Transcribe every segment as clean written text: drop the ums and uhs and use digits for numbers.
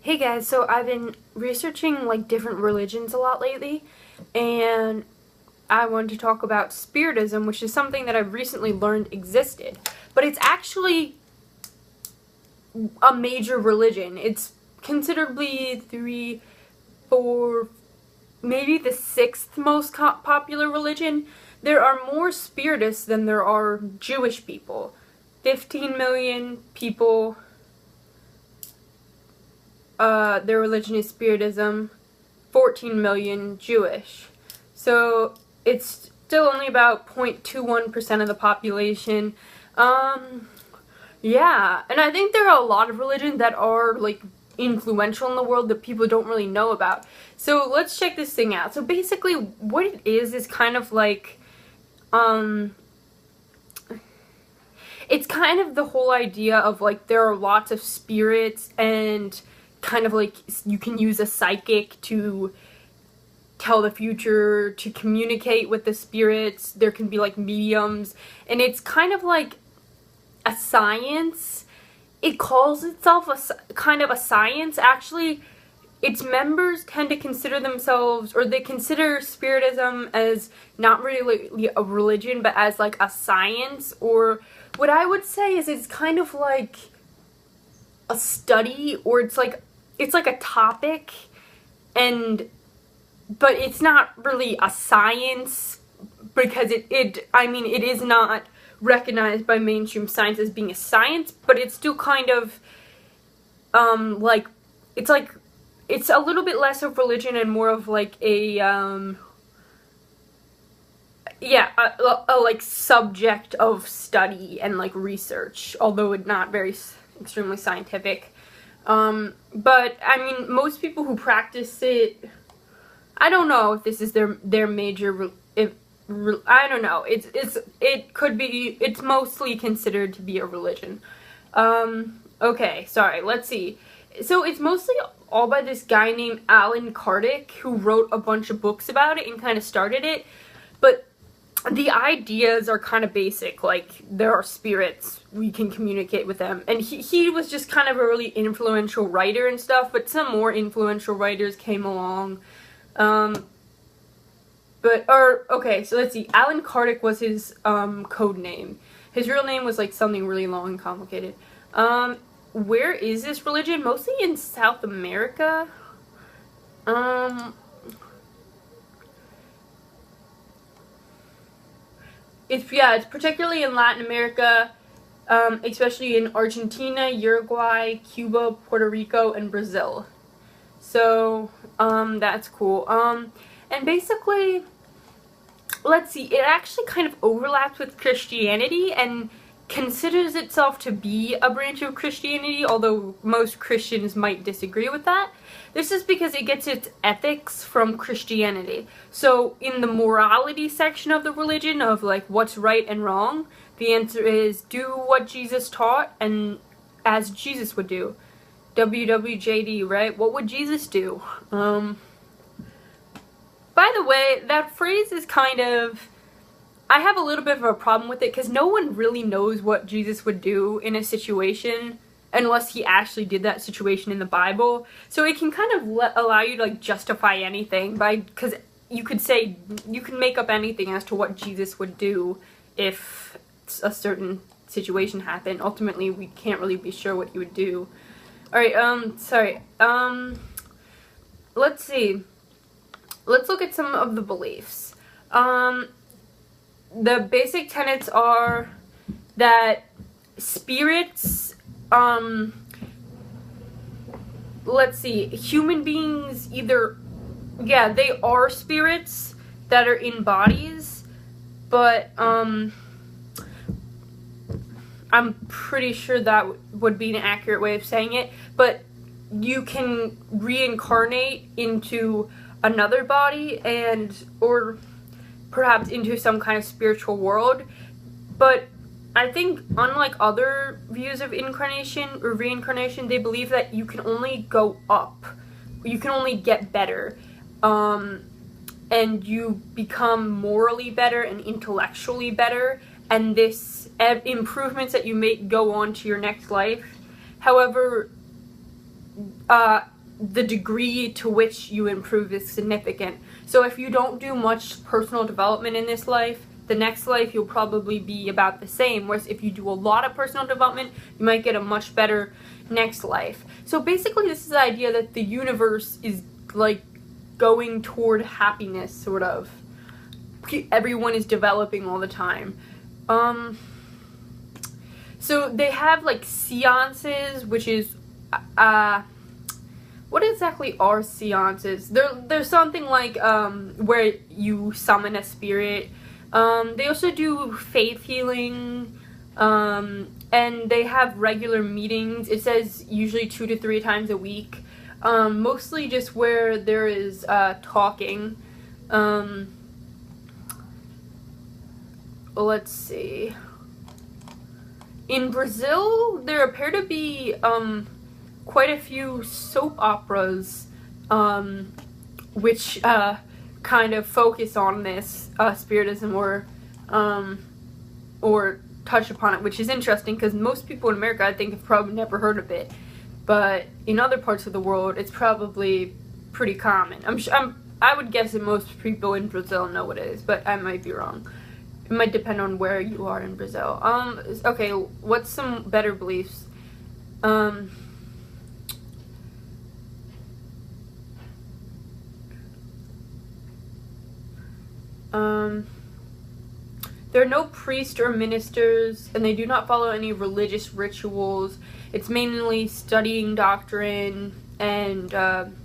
Hey guys, so I've been researching like different religions a lot lately, and I wanted to talk about Spiritism, which is something that I've recently learned existed. But it's actually a major religion. It's considerably three, four, maybe the sixth most popular religion. There are more Spiritists than there are Jewish people. 15 million people. Their religion is Spiritism, 14 million Jewish. So it's still only about 0.21% of the population. Yeah, and I think there are a lot of religions that are like influential in the world that people don't really know about. So let's check this thing out. So basically what it is kind of like, it's kind of the whole idea of like there are lots of spirits and kind of like you can use a psychic to tell the future, to communicate with the spirits. There can be like mediums, and it's kind of like a science. It calls itself a kind of a science. Actually, its members tend to consider themselves, or they consider Spiritism as not really a religion, but as like a science, or what I would say is it's kind of like a study, or it's like a topic, but it's not really a science because it is not recognized by mainstream science as being a science, but it's still kind of it's a little bit less of religion and more of like a like subject of study and like research, although it's not very extremely scientific. But I mean, most people who practice it, I don't know if this is their major, I don't know. It could be, it's mostly considered to be a religion. Okay, sorry, let's see. So it's mostly all by this guy named Alan Kardec, who wrote a bunch of books about it and kind of started it. But the ideas are kind of basic, like there are spirits, we can communicate with them, and he was just kind of a really influential writer and stuff, but some more influential writers came along. Okay, so let's see, Alan Kardec was his code name. His real name was like something really long and complicated. Where is this religion? Mostly in South America. It's particularly in Latin America, especially in Argentina, Uruguay, Cuba, Puerto Rico, and Brazil. So, that's cool. And basically, let's see, it actually kind of overlaps with Christianity and considers itself to be a branch of Christianity, although most Christians might disagree with that. This is because it gets its ethics from Christianity. So in the morality section of the religion, of like what's right and wrong, the answer is do what Jesus taught and as Jesus would do. WWJD, right? What would Jesus do? By the way, that phrase is kind of, I have a little bit of a problem with it because no one really knows what Jesus would do in a situation unless he actually did that situation in the Bible. So it can kind of allow you to like justify anything because you could say, you can make up anything as to what Jesus would do if a certain situation happened. Ultimately, we can't really be sure what he would do. Alright, let's see. Let's look at some of the beliefs. The basic tenets are that spirits, let's see, human beings they are spirits that are in bodies, but, I'm pretty sure that would be an accurate way of saying it, but you can reincarnate into another body or perhaps into some kind of spiritual world. But I think unlike other views of incarnation or reincarnation, they believe that you can only go up. You can only get better. And you become morally better and intellectually better, and this improvements that you make go on to your next life. However, the degree to which you improve is significant. So if you don't do much personal development in this life, the next life you'll probably be about the same. Whereas if you do a lot of personal development, you might get a much better next life. So basically this is the idea that the universe is like going toward happiness, sort of. Everyone is developing all the time. So they have like seances, which is what exactly are seances? There's something like where you summon a spirit. They also do faith healing, and they have regular meetings. It says usually 2 to 3 times a week, mostly just where there is talking. Let's see. In Brazil, there appear to be quite a few soap operas, which kind of focus on this Spiritism or touch upon it, which is interesting because most people in America, I think, have probably never heard of it, but in other parts of the world, it's probably pretty common. I would guess that most people in Brazil know what it is, but I might be wrong. It might depend on where you are in Brazil. Okay, what's some better beliefs? There are no priests or ministers, and they do not follow any religious rituals. It's mainly studying doctrine and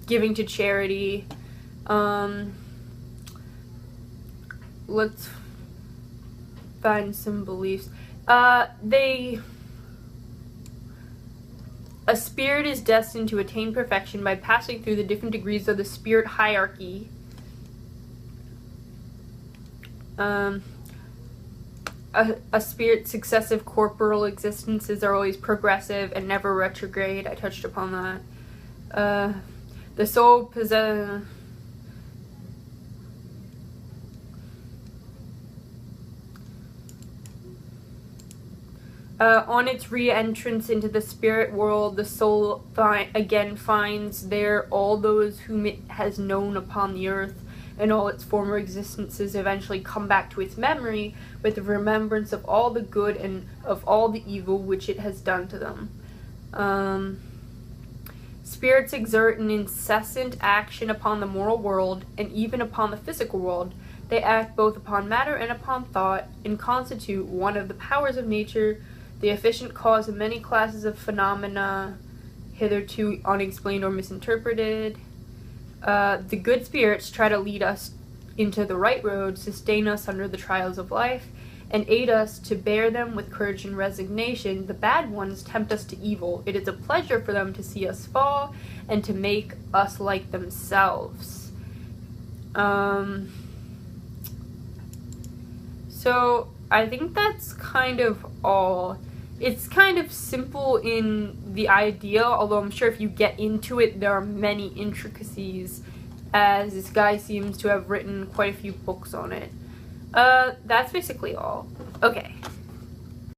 giving to charity. Let's find some beliefs. A spirit is destined to attain perfection by passing through the different degrees of the spirit hierarchy. A spirit's successive corporal existences are always progressive and never retrograde. I touched upon that. The soul possesses... on its re-entrance into the spirit world, the soul again finds there all those whom it has known upon the earth, and all its former existences eventually come back to its memory with the remembrance of all the good and of all the evil which it has done to them. Spirits exert an incessant action upon the moral world and even upon the physical world. They act both upon matter and upon thought, and constitute one of the powers of nature, the efficient cause of many classes of phenomena hitherto unexplained or misinterpreted. The good spirits try to lead us into the right road, sustain us under the trials of life, and aid us to bear them with courage and resignation. The bad ones tempt us to evil. It is a pleasure for them to see us fall and to make us like themselves. So I think that's kind of all. It's kind of simple in the idea, although I'm sure if you get into it, there are many intricacies, as this guy seems to have written quite a few books on it. That's basically all. Okay.